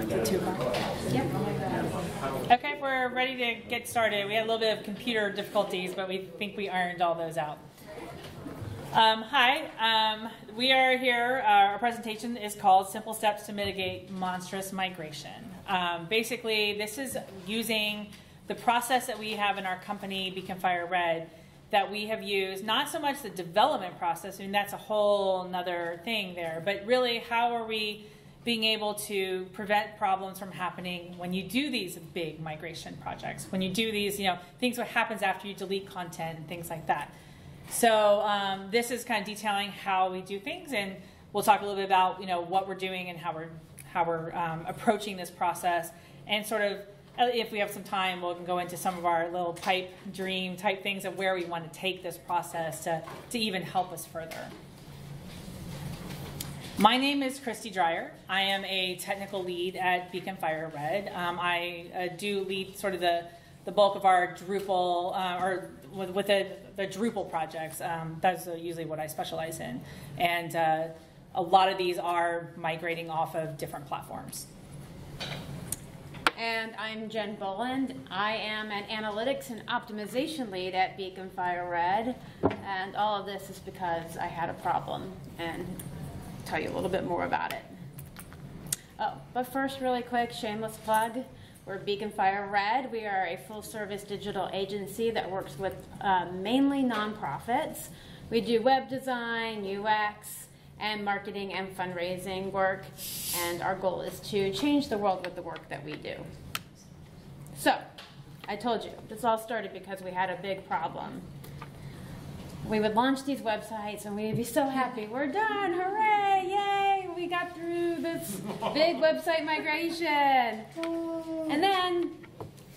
the toolbar. Yep. Okay, we're ready to get started. We had a little bit of computer difficulties, but we think we ironed all those out. Hi, we are here. Our presentation is called Simple Steps to Mitigate Monstrous Migration. Basically, this is using the process that we have in our company, Beacon Fire Red, that we have used, not so much the development process, I mean, that's a whole nother thing there, but really how are we being able to prevent problems from happening when you do these big migration projects, when you do these, things what happens after you delete content and things like that. So this is kind of detailing how we do things, and we'll talk a little bit about what we're doing and how we're approaching this process, and sort of if we have some time, we'll go into some of our little pipe dream type things of where we want to take this process to even help us further. My name is Krystee Dryer. I am a technical lead at Beacon Fire Red. I do lead sort of the bulk of our Drupal, or with the Drupal projects. That's usually what I specialize in. And a lot of these are migrating off of different platforms. And I'm Jen Boland. I am an analytics and optimization lead at Beacon Fire Red. And all of this is because I had a problem, and I'll tell you a little bit more about it. Oh, but first, really quick, shameless plug. We're Beacon Fire Red. We are a full-service digital agency that works with mainly nonprofits. We do web design, UX, and marketing and fundraising work, and our goal is to change the world with the work that we do. So, I told you, this all started because we had a big problem. We would launch these websites and we'd be so happy, we're done, hooray, yay, we got through this big website migration. And then,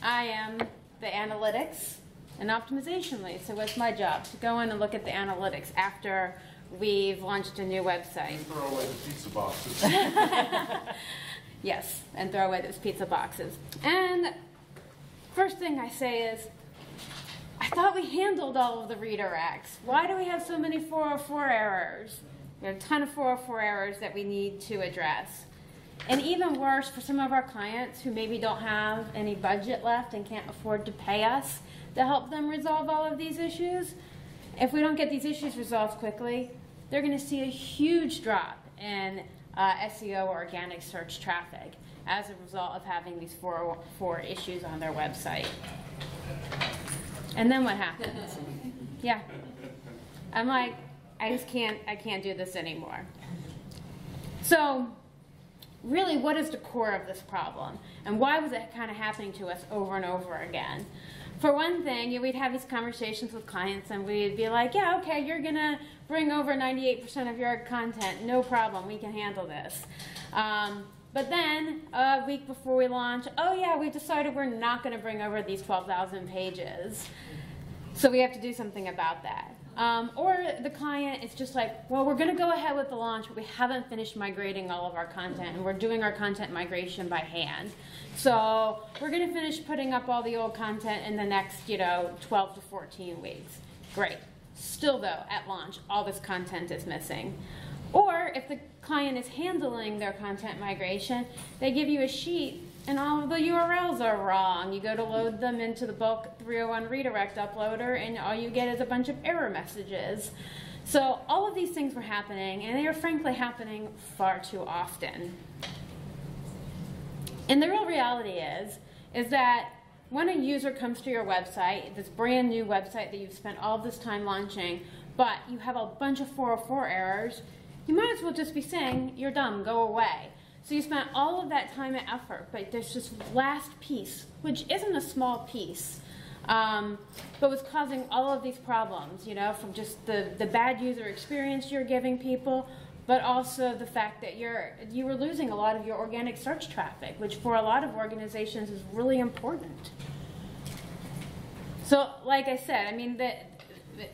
I am the analytics and optimization lead, so what's my job? To go in and look at the analytics after we've launched a new website. And throw away the pizza boxes. Yes, and throw away those pizza boxes. And first thing I say is, I thought we handled all of the redirects. Why do we have so many 404 errors? We have a ton of 404 errors that we need to address. And even worse, for some of our clients who maybe don't have any budget left and can't afford to pay us to help them resolve all of these issues, if we don't get these issues resolved quickly, they're going to see a huge drop in SEO or organic search traffic as a result of having these 404 issues on their website. And then what happens? Yeah. I'm like, I can't do this anymore. So really, what is the core of this problem? And why was it kind of happening to us over and over again? For one thing, we'd have these conversations with clients and we'd be like, yeah, okay, you're going to bring over 98% of your content. No problem. We can handle this. But then, a week before we launch, oh yeah, we decided we're not going to bring over these 12,000 pages. So we have to do something about that. Or the client is just like, well, we're going to go ahead with the launch, but we haven't finished migrating all of our content, and we're doing our content migration by hand. So we're going to finish putting up all the old content in the next, 12 to 14 weeks. Great. Still, though, at launch, all this content is missing. Or if the client is handling their content migration, they give you a sheet and all of the URLs are wrong. You go to load them into the bulk 301 redirect uploader and all you get is a bunch of error messages. So all of these things were happening, and they are frankly happening far too often. And the real reality is that when a user comes to your website, this brand new website that you've spent all this time launching, but you have a bunch of 404 errors, you might as well just be saying, you're dumb, go away. So you spent all of that time and effort, but there's this last piece, which isn't a small piece, but was causing all of these problems, from just the bad user experience you're giving people, but also the fact that you were losing a lot of your organic search traffic, which for a lot of organizations is really important. So like I said, I mean,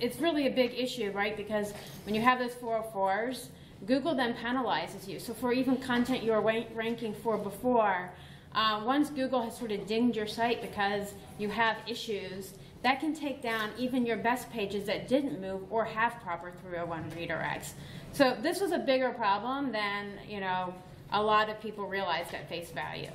it's really a big issue, right? Because when you have those 404s, Google then penalizes you. So for even content you were ranking for before, once Google has sort of dinged your site because you have issues, that can take down even your best pages that didn't move or have proper 301 redirects. So this was a bigger problem than, a lot of people realized at face value.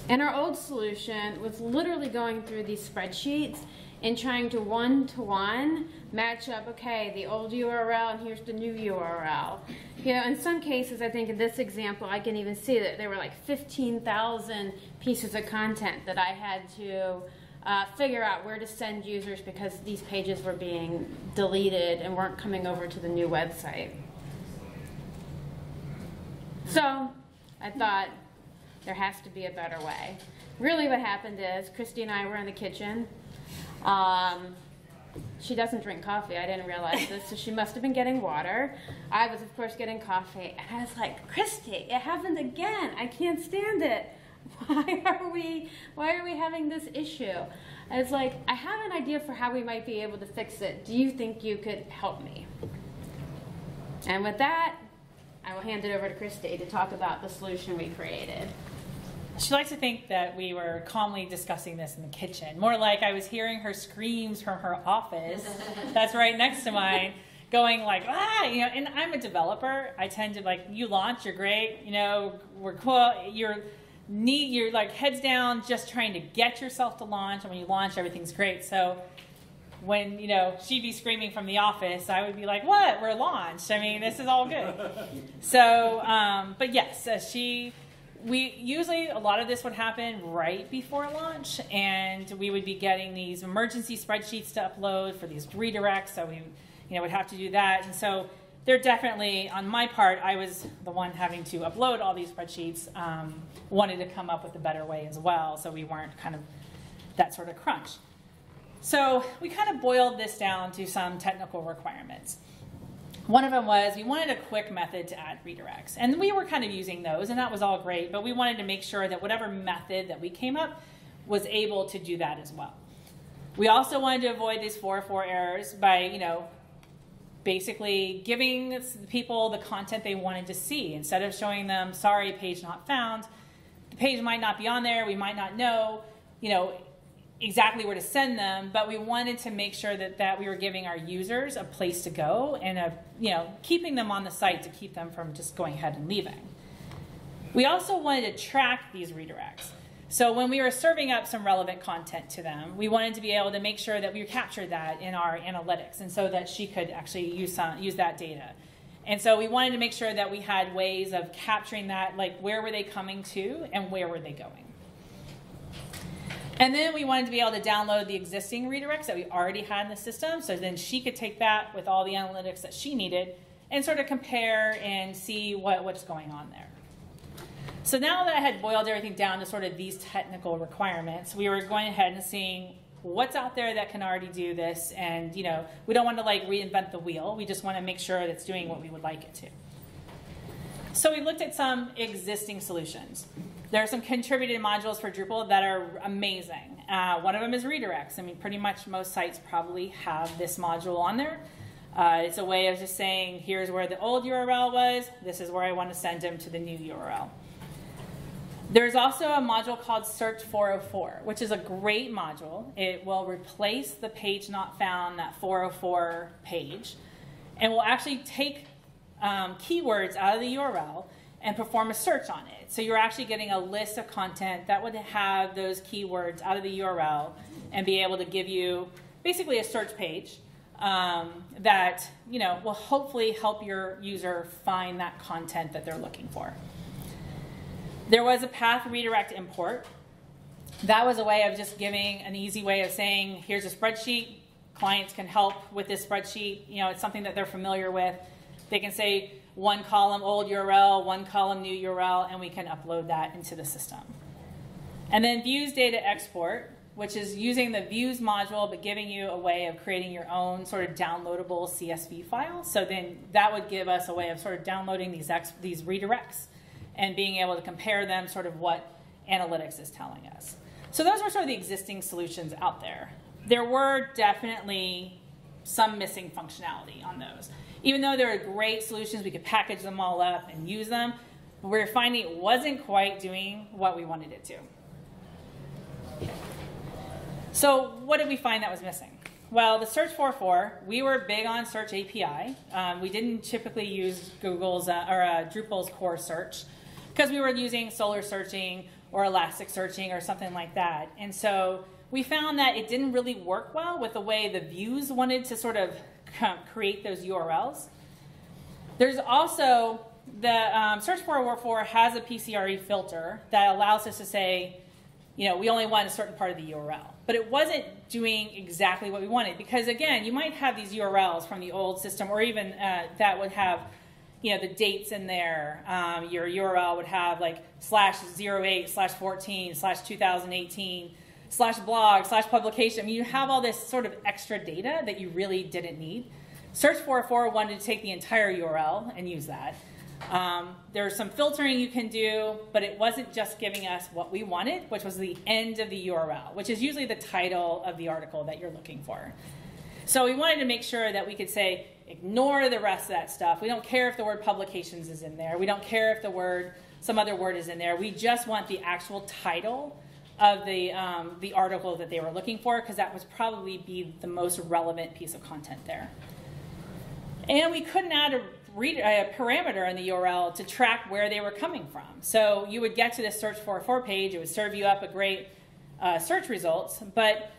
And our old solution was literally going through these spreadsheets and trying to one-to-one match up, okay, the old URL and here's the new URL. You know, in some cases, I think in this example, I can even see that there were like 15,000 pieces of content that I had to figure out where to send users because these pages were being deleted and weren't coming over to the new website. So I thought there has to be a better way. Really what happened is Krystee and I were in the kitchen. She doesn't drink coffee. I didn't realize this, so she must have been getting water. I was, of course, getting coffee. And I was like, Krystee, it happened again. I can't stand it. Why are we having this issue? I was like, I have an idea for how we might be able to fix it. Do you think you could help me? And with that, I will hand it over to Krystee to talk about the solution we created. She likes to think that we were calmly discussing this in the kitchen. More like I was hearing her screams from her office that's right next to mine, going like, ah, you know, and I'm a developer. I tend to like, you launch, you're great, you know, we're cool, you're like heads down just trying to get yourself to launch, and when you launch, everything's great. So when, you know, she'd be screaming from the office, I would be like, what, we're launched. I mean, this is all good. So, but yes, we usually, a lot of this would happen right before launch, and we would be getting these emergency spreadsheets to upload for these redirects, so we, you know, would have to do that. And so they're definitely, on my part, I was the one having to upload all these spreadsheets, wanted to come up with a better way as well, so we weren't kind of that sort of crunch. So we kind of boiled this down to some technical requirements. One of them was we wanted a quick method to add redirects. And we were kind of using those, and that was all great, but we wanted to make sure that whatever method that we came up was able to do that as well. We also wanted to avoid these 404 errors by, you know, basically giving people the content they wanted to see. Instead of showing them, sorry, page not found, the page might not be on there, we might not know, you know, exactly where to send them, but we wanted to make sure that we were giving our users a place to go and you know, keeping them on the site to keep them from just going ahead and leaving. We also wanted to track these redirects. So when we were serving up some relevant content to them, we wanted to be able to make sure that we captured that in our analytics, and so that she could actually use that data. And so we wanted to make sure that we had ways of capturing that, like where were they coming to and where were they going. And then we wanted to be able to download the existing redirects that we already had in the system, so then she could take that with all the analytics that she needed and sort of compare and see what's going on there. So now that I had boiled everything down to sort of these technical requirements, we were going ahead and seeing what's out there that can already do this, and you know, we don't want to like reinvent the wheel. We just want to make sure that it's doing what we would like it to. So we looked at some existing solutions. There are some contributed modules for Drupal that are amazing. One of them is redirects. I mean, pretty much most sites probably have this module on there. It's a way of just saying, here's where the old URL was. This is where I want to send them to the new URL. There's also a module called Search 404, which is a great module. It will replace the page not found, that 404 page, and will actually take keywords out of the URL and perform a search on it. So you're actually getting a list of content that would have those keywords out of the URL and be able to give you basically a search page that, you know, will hopefully help your user find that content that they're looking for. There was a path redirect import. That was a way of just giving an easy way of saying, here's a spreadsheet. Clients can help with this spreadsheet. You know, it's something that they're familiar with. They can say one column old URL, one column new URL, and we can upload that into the system. And then views data export, which is using the views module but giving you a way of creating your own sort of downloadable CSV file. So then that would give us a way of sort of downloading these redirects and being able to compare them, sort of what analytics is telling us. So those were sort of the existing solutions out there. There were definitely some missing functionality on those. Even though there are great solutions, we could package them all up and use them, but we're finding it wasn't quite doing what we wanted it to. So what did we find that was missing? Well, the Search 404, we were big on Search API. We didn't typically use Google's Drupal's core search because we were using Solar searching or Elastic searching or something like that. And so we found that it didn't really work well with the way the views wanted to sort of create those URLs. There's also the Search 404 has a PCRE filter that allows us to say, you know, we only want a certain part of the URL. But it wasn't doing exactly what we wanted because, again, you might have these URLs from the old system or even that would have, you know, the dates in there. Your URL would have like /08/14/2018/blog/publication. I mean, you have all this sort of extra data that you really didn't need. Search 404 wanted to take the entire URL and use that. There's some filtering you can do, but it wasn't just giving us what we wanted, which was the end of the URL, which is usually the title of the article that you're looking for. So we wanted to make sure that we could say, ignore the rest of that stuff. We don't care if the word publications is in there. We don't care if the word, some other word is in there. We just want the actual title of the article that they were looking for, because that would probably be the most relevant piece of content there. And we couldn't add a parameter in the URL to track where they were coming from. So you would get to this Search 404 page, it would serve you up a great search results, but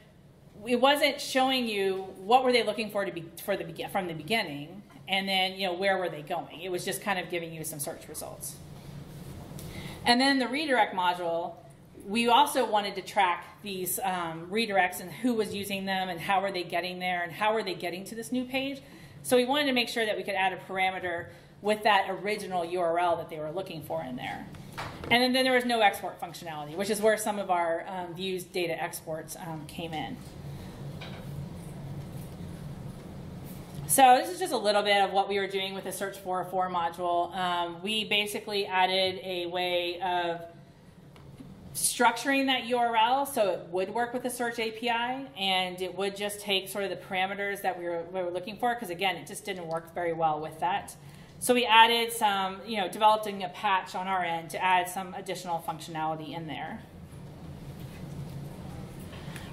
it wasn't showing you what were they looking for from the beginning, and then, you know, where were they going. It was just kind of giving you some search results. And then the redirect module, we also wanted to track these redirects and who was using them and how were they getting there and how were they getting to this new page. So we wanted to make sure that we could add a parameter with that original URL that they were looking for in there. And then there was no export functionality, which is where some of our views data exports came in. So this is just a little bit of what we were doing with the Search 404 module. We basically added a way of structuring that URL so it would work with the Search API, and it would just take sort of the parameters that we were looking for, because again, it just didn't work very well with that. So we added some, you know, developing a patch on our end to add some additional functionality in there.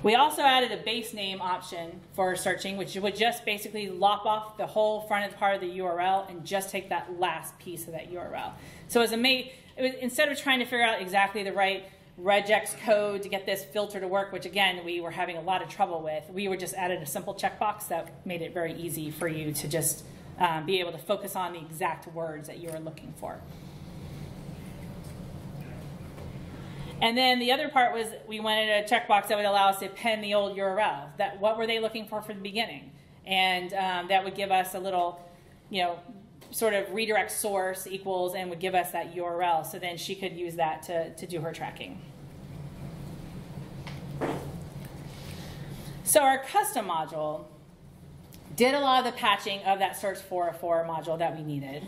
We also added a base name option for searching, which would just basically lop off the whole front part of the URL and just take that last piece of that URL. So instead of trying to figure out exactly the right regex code to get this filter to work, which again, we were having a lot of trouble with, we would just added a simple checkbox that made it very easy for you to just be able to focus on the exact words that you were looking for. And then the other part was we wanted a checkbox that would allow us to append the old URL. That what were they looking for the beginning? And that would give us a little, you know, sort of redirect source equals and would give us that URL. So then she could use that to do her tracking. So our custom module did a lot of the patching of that Search 404 module that we needed.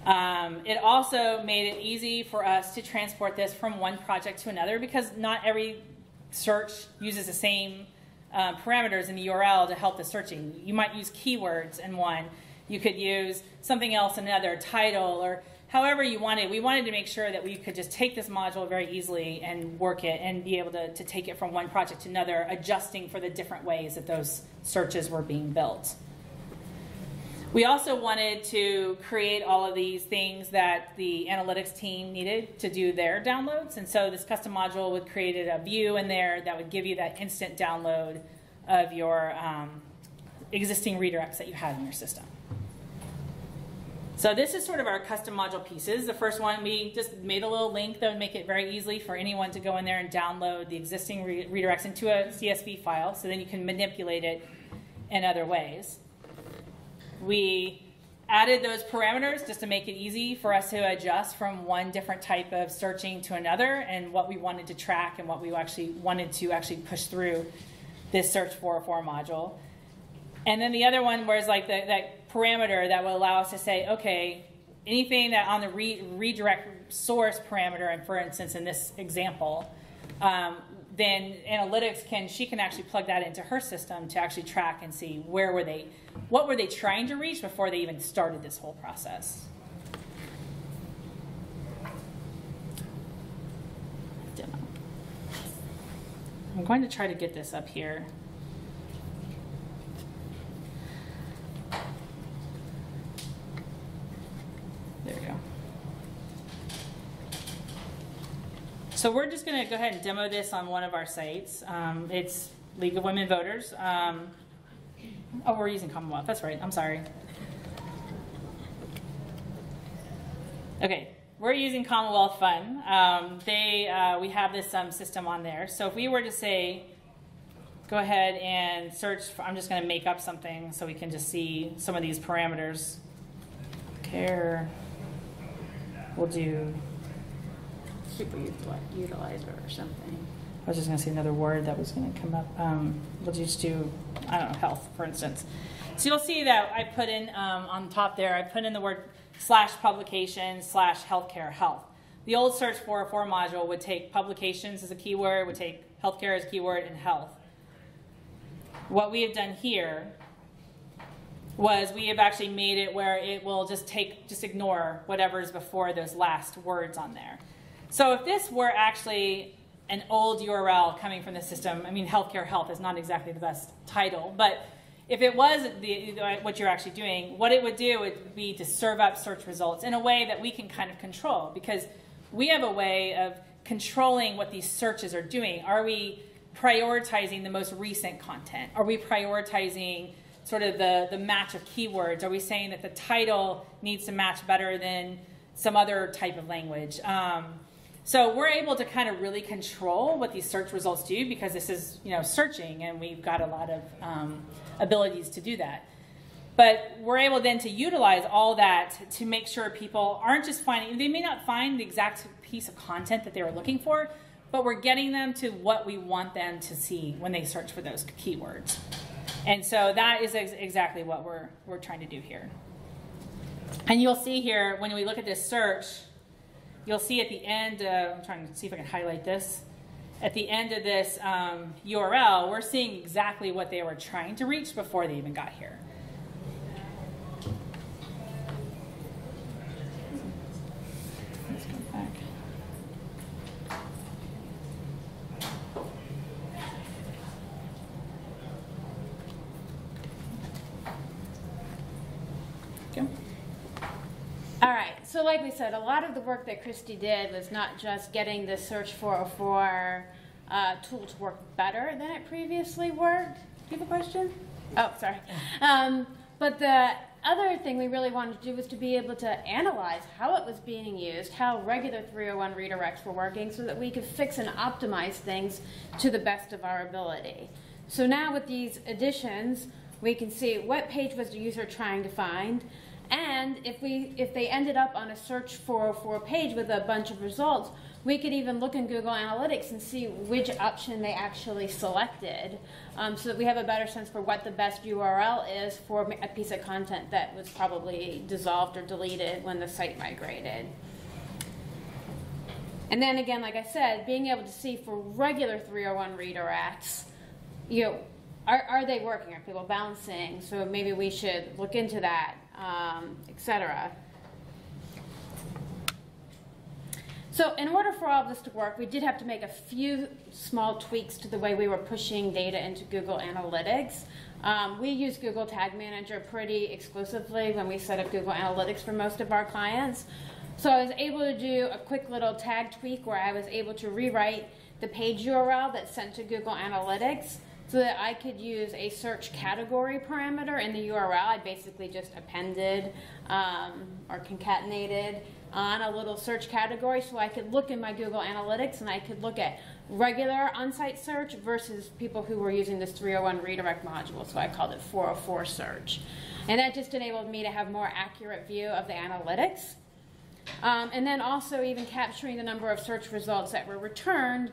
It also made it easy for us to transport this from one project to another, because not every search uses the same parameters in the URL to help the searching. You might use keywords in one. You could use something else in another, title, or however you wanted. We wanted to make sure that we could just take this module very easily and work it and be able to take it from one project to another, adjusting for the different ways that those searches were being built. We also wanted to create all of these things that the analytics team needed to do their downloads. And so this custom module would create a view in there that would give you that instant download of your existing redirects that you had in your system. So this is sort of our custom module pieces. The first one, we just made a little link that would make it very easy for anyone to go in there and download the existing redirects into a CSV file, so then you can manipulate it in other ways. We added those parameters just to make it easy for us to adjust from one different type of searching to another, and what we wanted to track and what we actually wanted to push through this Search 404 module. And then the other one was like that parameter that will allow us to say, okay, anything that on the redirect source parameter, and for instance in this example, then analytics she can actually plug that into her system to actually track and see what were they trying to reach before they even started this whole process. Demo. I'm going to try to get this up here. So we're just going to go ahead and demo this on one of our sites. It's League of Women Voters. Oh, we're using Commonwealth. That's right. I'm sorry. Okay, we're using Commonwealth Fund. We have this system on there. So if we were to say, go ahead and search for, I'm just going to make up something so we can just see some of these parameters. Care, we'll do Super utilizer or something. I was just going to say another word that was going to come up. We'll just do, I don't know, health, for instance. So you'll see that I put in, on top there, I put in the word /publication /healthcare health. The old Search 404 module would take publications as a keyword, would take healthcare as a keyword, and health. What we have done here was we have actually made it where it will just ignore whatever's before those last words on there. So if this were actually an old URL coming from the system, I mean, healthcare health is not exactly the best title, but if it was what you're actually doing, what it would do would be to serve up search results in a way that we can kind of control, because we have a way of controlling what these searches are doing. Are we prioritizing the most recent content? Are we prioritizing sort of the match of keywords? Are we saying that the title needs to match better than some other type of language? So we're able to kind of really control what these search results do, because this is, searching, and we've got a lot of abilities to do that. But we're able then to utilize all that to make sure people aren't just finding, they may not find the exact piece of content that they were looking for, but we're getting them to what we want them to see when they search for those keywords. And so that is exactly what we're trying to do here. And you'll see here, when we look at this search, you'll see at the end, I'm trying to see if I can highlight this. At the end of this URL, we're seeing exactly what they were trying to reach before they even got here. Let's go back. Okay. All right, so like we said, a lot of the work that Krystee did was not just getting the Search 404 tool to work better than it previously worked. Do you have a question? Oh, sorry. But the other thing we really wanted to do was to be able to analyze how it was being used, how regular 301 redirects were working, so that we could fix and optimize things to the best of our ability. So now with these additions, we can see what page was the user trying to find, and if they ended up on a Search 404 page with a bunch of results, we could even look in Google Analytics and see which option they actually selected, so that we have a better sense for what the best URL is for a piece of content that was probably dissolved or deleted when the site migrated. And then again, like I said, being able to see for regular 301 redirects, are they working? Are people bouncing? So maybe we should look into that, etc. So in order for all of this to work, we did have to make a few small tweaks to the way we were pushing data into Google Analytics. We use Google Tag Manager pretty exclusively when we set up Google Analytics for most of our clients. So I was able to do a quick little tag tweak where I was able to rewrite the page URL that's sent to Google Analytics so that I could use a search category parameter in the URL. I basically just appended or concatenated on a little search category so I could look in my Google Analytics and I could look at regular on-site search versus people who were using this 301 redirect module, so I called it 404 search. And that just enabled me to have a more accurate view of the analytics. And then also even capturing the number of search results that were returned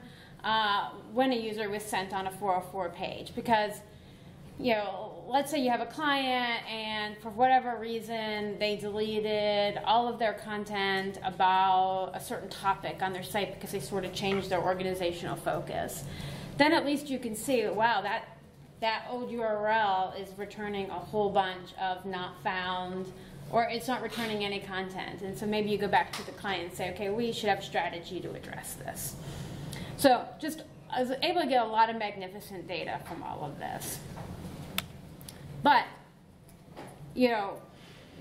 when a user was sent on a 404 page. Because, let's say you have a client and for whatever reason they deleted all of their content about a certain topic on their site because they sort of changed their organizational focus. Then at least you can see, wow, that old URL is returning a whole bunch of not found, or it's not returning any content. And so maybe you go back to the client and say, okay, we should have a strategy to address this. So I was able to get a lot of magnificent data from all of this. But,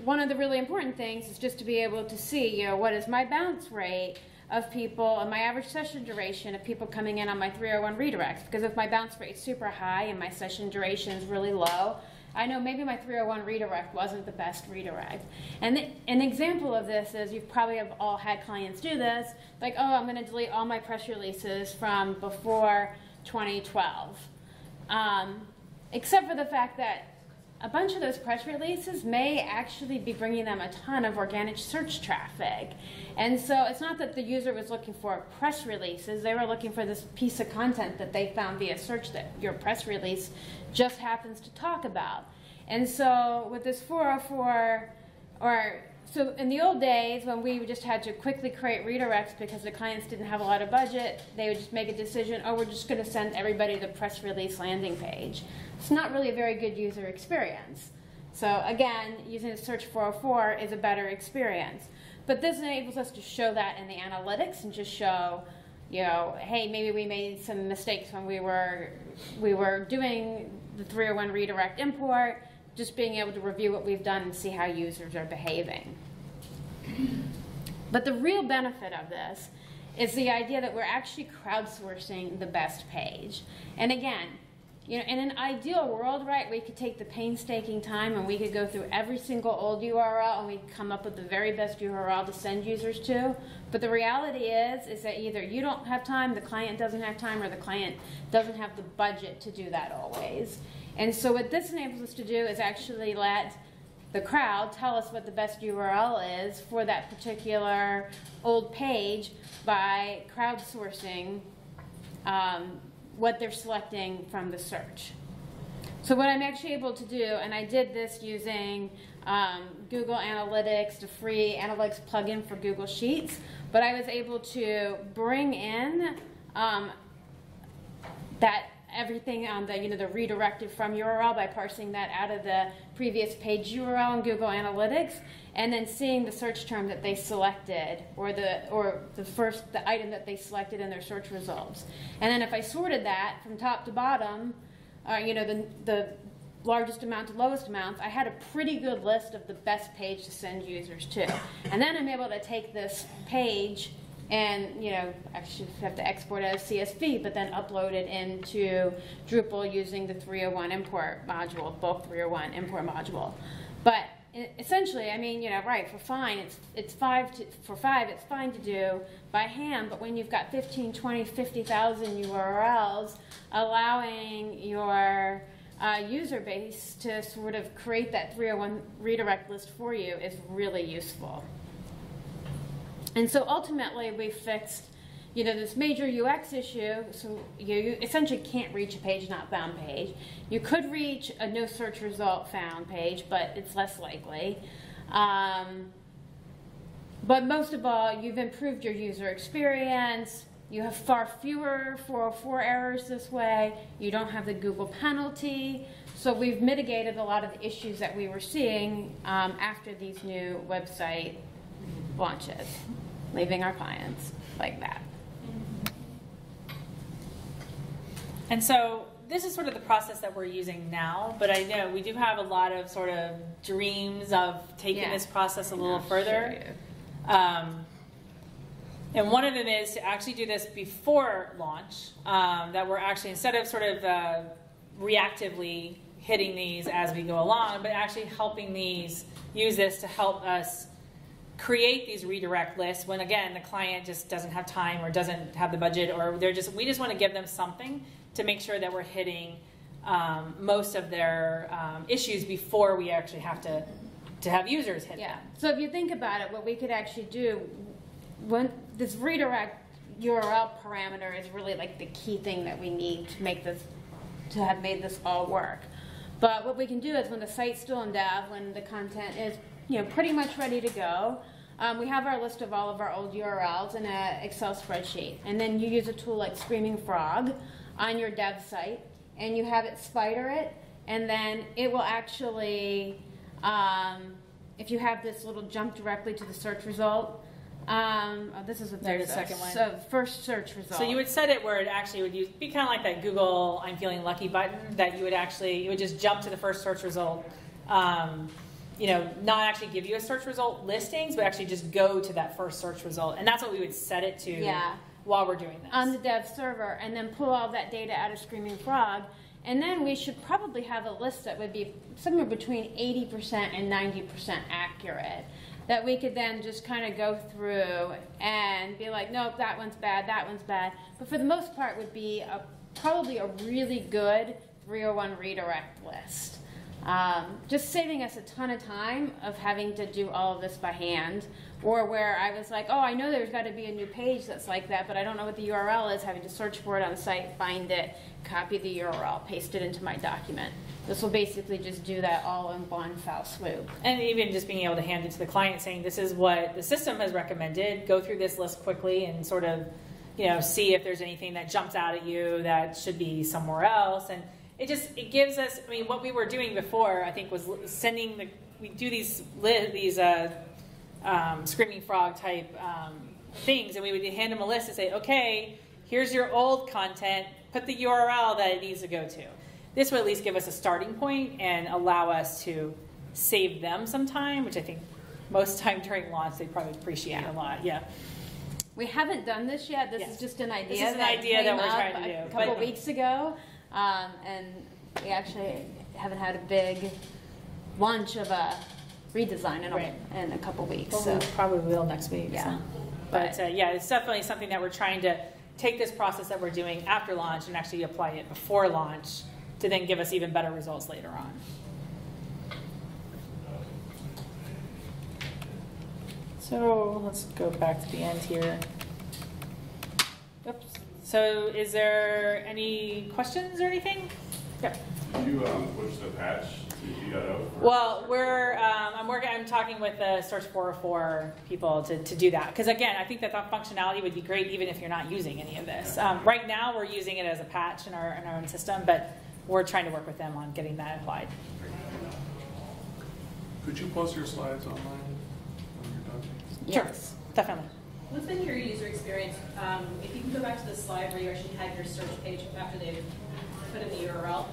one of the really important things is just to be able to see, what is my bounce rate? of people, and my average session duration of people coming in on my 301 redirects. Because if my bounce rate's super high and my session duration is really low, I know maybe my 301 redirect wasn't the best redirect. And an example of this is you've probably have all had clients do this, like, oh, I'm going to delete all my press releases from before 2012. Except for the fact that a bunch of those press releases may actually be bringing them a ton of organic search traffic. And so it's not that the user was looking for press releases, they were looking for this piece of content that they found via search that your press release just happens to talk about. And so with this 404, so in the old days when we just had to quickly create redirects because the clients didn't have a lot of budget, they would just make a decision, oh, we're just going to send everybody the press release landing page. It's not really a very good user experience. So again, using the search 404 is a better experience. But this enables us to show that in the analytics and just show, you know, hey, maybe we made some mistakes when we were doing the 301 redirect import, just being able to review what we've done and see how users are behaving. But the real benefit of this is the idea that we're actually crowdsourcing the best page. And again, you know, in an ideal world, right, we could take the painstaking time and we could go through every single old URL and we come up with the very best URL to send users to. But the reality is that either you don't have time, the client doesn't have time, or the client doesn't have the budget to do that always. And so what this enables us to do is actually let the crowd tell us what the best URL is for that particular old page by crowdsourcing what they're selecting from the search. So what I'm actually able to do, and I did this using Google Analytics, the free analytics plugin for Google Sheets, but I was able to bring in that everything on the, you know, the redirected from URL by parsing that out of the previous page URL in Google Analytics, and then seeing the search term that they selected, or the item that they selected in their search results. And then if I sorted that from top to bottom, you know, the largest amount to lowest amounts, I had a pretty good list of the best page to send users to. And then I'm able to take this page and, you know, actually have to export it as CSV, but then upload it into Drupal using the 301 import module, bulk 301 import module. But essentially, I mean, you know, right, for fine, it's fine to do by hand, but when you've got 15, 20, 50,000 URLs, allowing your user base to sort of create that 301 redirect list for you is really useful. And so ultimately we fixed, you know, this major UX issue. So you essentially can't reach a page not found page. You could reach a no search result found page, but it's less likely. But most of all, you've improved your user experience. You have far fewer 404 errors this way. You don't have the Google penalty. So we've mitigated a lot of the issues that we were seeing after these new website launches, leaving our clients like that. And so this is sort of the process that we're using now, but I know we do have a lot of sort of dreams of taking this process a little further. And one of them is to actually do this before launch, that we're actually, instead of sort of reactively hitting these as we go along, but actually helping these, use this to help us create these redirect lists when, again, the client just doesn't have time or doesn't have the budget, or we just want to give them something to make sure that we're hitting most of their issues before we actually have to have users hit them. So if you think about it, what we could actually do, when this redirect URL parameter is really like the key thing that we need to make this, to have made this all work. But what we can do is when the site's still in dev, when the content is, you know, pretty much ready to go, we have our list of all of our old URLs in an Excel spreadsheet. And then you use a tool like Screaming Frog on your dev site, and you have it spider it, and then it will actually, if you have this little jump directly to the search result, this is what there's the second one. So first search result. So you would set it where it actually would be kind of like that Google "I'm feeling lucky" button, that you would just jump to the first search result. not actually give you a search result listings, but actually just go to that first search result. And that's what we would set it to while we're doing this. On the dev server, and then pull all that data out of Screaming Frog. And then we should probably have a list that would be somewhere between 80% and 90% accurate, that we could then just kind of go through and be like, nope, that one's bad, that one's bad. But for the most part would be probably a really good 301 redirect list. Just saving us a ton of time of having to do all of this by hand, or where I was like, oh, I know there's got to be a new page that's like that, but I don't know what the URL is, having to search for it on the site, find it, copy the URL, paste it into my document. This will basically just do that all in one foul swoop. And even just being able to hand it to the client saying, this is what the system has recommended, go through this list quickly and sort of, see if there's anything that jumps out at you that should be somewhere else. And it gives us, what we were doing before, I think, was we do these Screaming Frog type things, and we would hand them a list and say, okay, here's your old content, put the URL that it needs to go to. This would at least give us a starting point and allow us to save them some time, which I think most time during launch they probably appreciate a lot. Yeah. We haven't done this yet. This is just an idea. This is an idea that we're trying to do. A couple weeks ago. And we actually haven't had a big launch of a redesign in a couple weeks. Well, so we probably will next week. Yeah. So. But it's definitely something that we're trying to take this process that we're doing after launch and actually apply it before launch to then give us even better results later on. So let's go back to the end here. Oops. So is there any questions or anything? Yep. Did you push the patch to G.O? Well, I'm talking with the Search 404 people to do that. Because again, I think that functionality would be great even if you're not using any of this. Right now, we're using it as a patch in our own system, but we're trying to work with them on getting that applied. Could you post your slides online when you're done? yes. Sure, definitely. What's been your user experience? If you can go back to the slide where you actually had your search page after they put in the URL,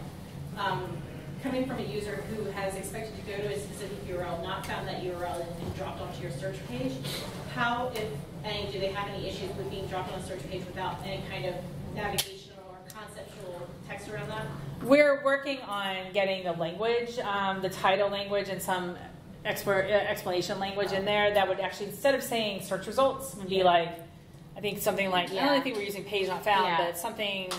coming from a user who has expected to go to a specific URL, not found that URL and dropped onto your search page, how, if any, do they have any issues with being dropped on a search page without any kind of navigational or conceptual text around that? We're working on getting the language, the title language, and some explanation language in there that would actually, instead of saying search results, would be like, I think something like, I don't think we're using page not found, but something.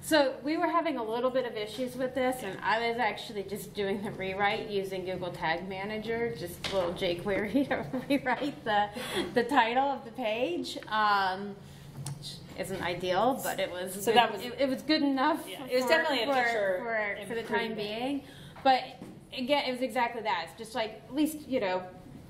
So we were having a little bit of issues with this, and I was actually just doing the rewrite using Google Tag Manager, just a little jQuery to rewrite the title of the page. Isn't ideal, but it was so good, it was good enough. Yeah, it was definitely a feature for the time being. But again, it was exactly that. It's just like, at least,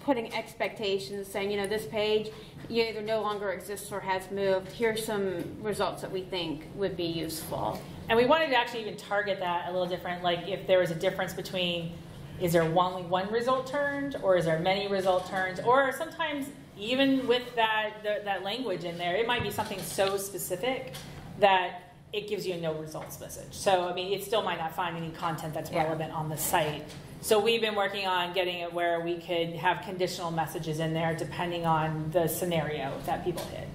putting expectations, saying, this page either no longer exists or has moved. Here's some results that we think would be useful. And we wanted to actually even target that a little different, like if there was a difference between, is there only one result turned, or is there many result turns, or sometimes even with that language in there, it might be something so specific that it gives you a no results message. So, it still might not find any content that's relevant on the site. So we've been working on getting it where we could have conditional messages in there depending on the scenario that people hit.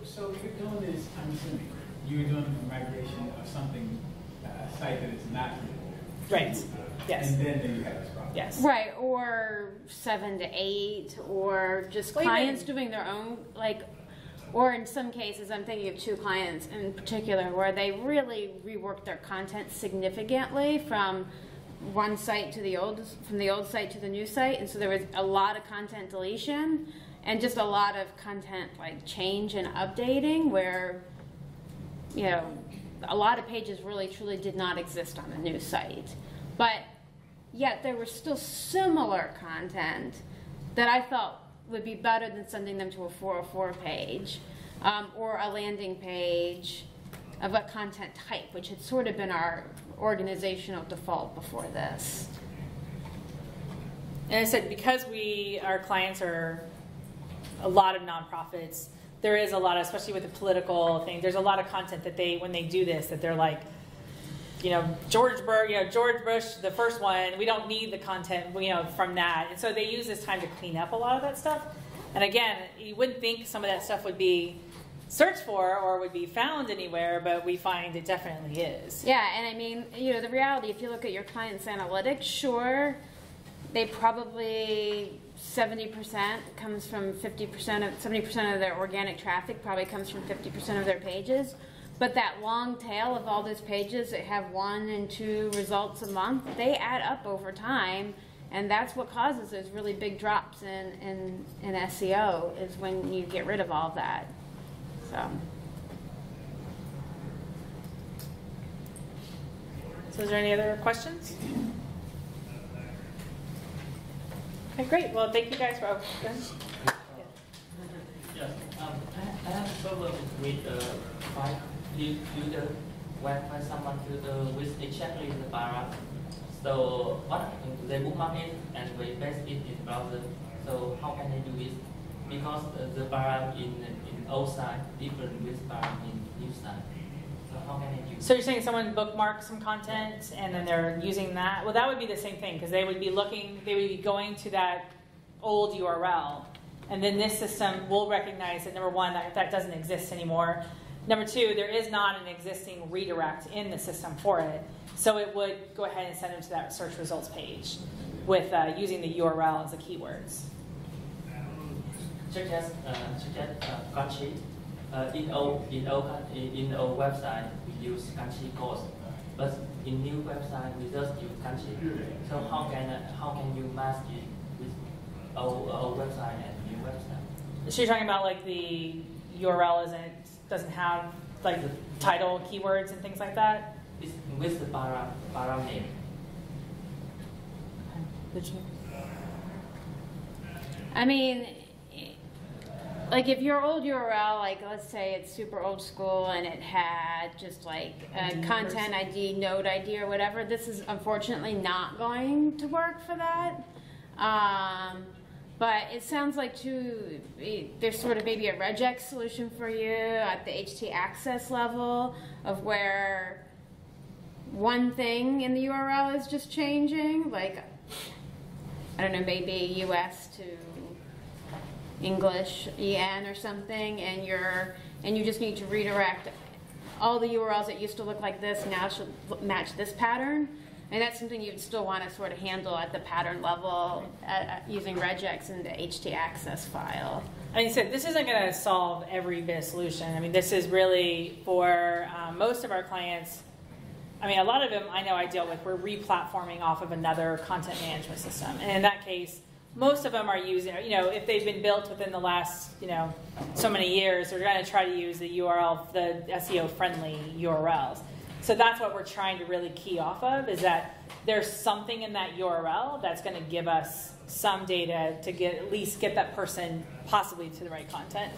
So you're doing this, I'm assuming, you're doing a migration of something, a site that is not Right. Yes. And then you have this problem. Yes. Right, or 7 to 8, or just clients doing their own, or in some cases, I'm thinking of 2 clients in particular where they really reworked their content significantly from one site to from the old site to the new site, and so there was a lot of content deletion and just a lot of content change and updating where, a lot of pages really truly did not exist on the new site. But yet there was still similar content that I felt would be better than sending them to a 404 page or a landing page of a content type, which had sort of been our organizational default before this. And I said, because our clients are a lot of nonprofits, there is a lot of, especially with the political thing, there's a lot of content that when they do this, that they're like, George Bush, the first one, we don't need the content, from that. And so they use this time to clean up a lot of that stuff. And again, you wouldn't think some of that stuff would be searched for or would be found anywhere, but we find it definitely is. Yeah, and I mean, the reality, if you look at your client's analytics, sure, they probably 70% comes from 70% of their organic traffic probably comes from 50% of their pages. But that long tail of all those pages that have 1 and 2 results a month, they add up over time, and that's what causes those really big drops in SEO, is when you get rid of all of that. So is there any other questions? Okay, great. Well, thank you guys for Yes, I have a problem with filter when someone filter with exactly the paragraph. So what they bookmark it and we paste it in browser. So how can I do this? Because the paragraph in old site different with paragraph in new site. So how can I do? So you're saying someone bookmarks some content and then they're using that? Well, that would be the same thing, because they would be going to that old URL. And then this system will recognize that, number one, that doesn't exist anymore. Number two, there is not an existing redirect in the system for it. So it would go ahead and send them to that search results page with using the URL as the keywords. Such as country. In our website, we use country codes. But in new website, we just use country. So how can you match it with our website and new website? So you're talking about like the URL doesn't have like the title, keywords, and things like that? It's with the para name. I mean, like if your old URL, like let's say it's super old school and it had just like a content ID, node ID or whatever, this is unfortunately not going to work for that. But it sounds like there's sort of maybe a regex solution for you at the HT access level of where one thing in the URL is just changing, like, I don't know, maybe US to English EN or something, and you just need to redirect all the URLs that used to look like this now should match this pattern. And that's something you'd still want to sort of handle at the pattern level using regex in the HT access file. Like I said, this isn't going to solve every bit of solution. I mean, this is really for most of our clients. I mean, a lot of them I know I deal with, we're re-platforming off of another content management system. And in that case, most of them are using, if they've been built within the last, so many years, they're going to try to use the URL, the SEO-friendly URLs. So that's what we're trying to really key off of, is that there's something in that URL that's going to give us some data to at least get that person possibly to the right content,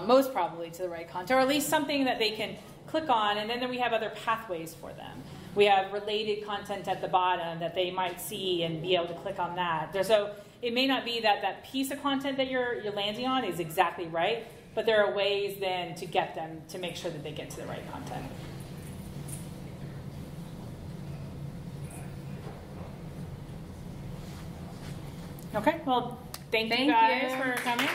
most probably to the right content, or at least something that they can click on, and then we have other pathways for them. We have related content at the bottom that they might see and be able to click on that. So it may not be that that piece of content that you're landing on is exactly right, but there are ways then to get them to make sure that they get to the right content. Okay, well, thank you guys for coming.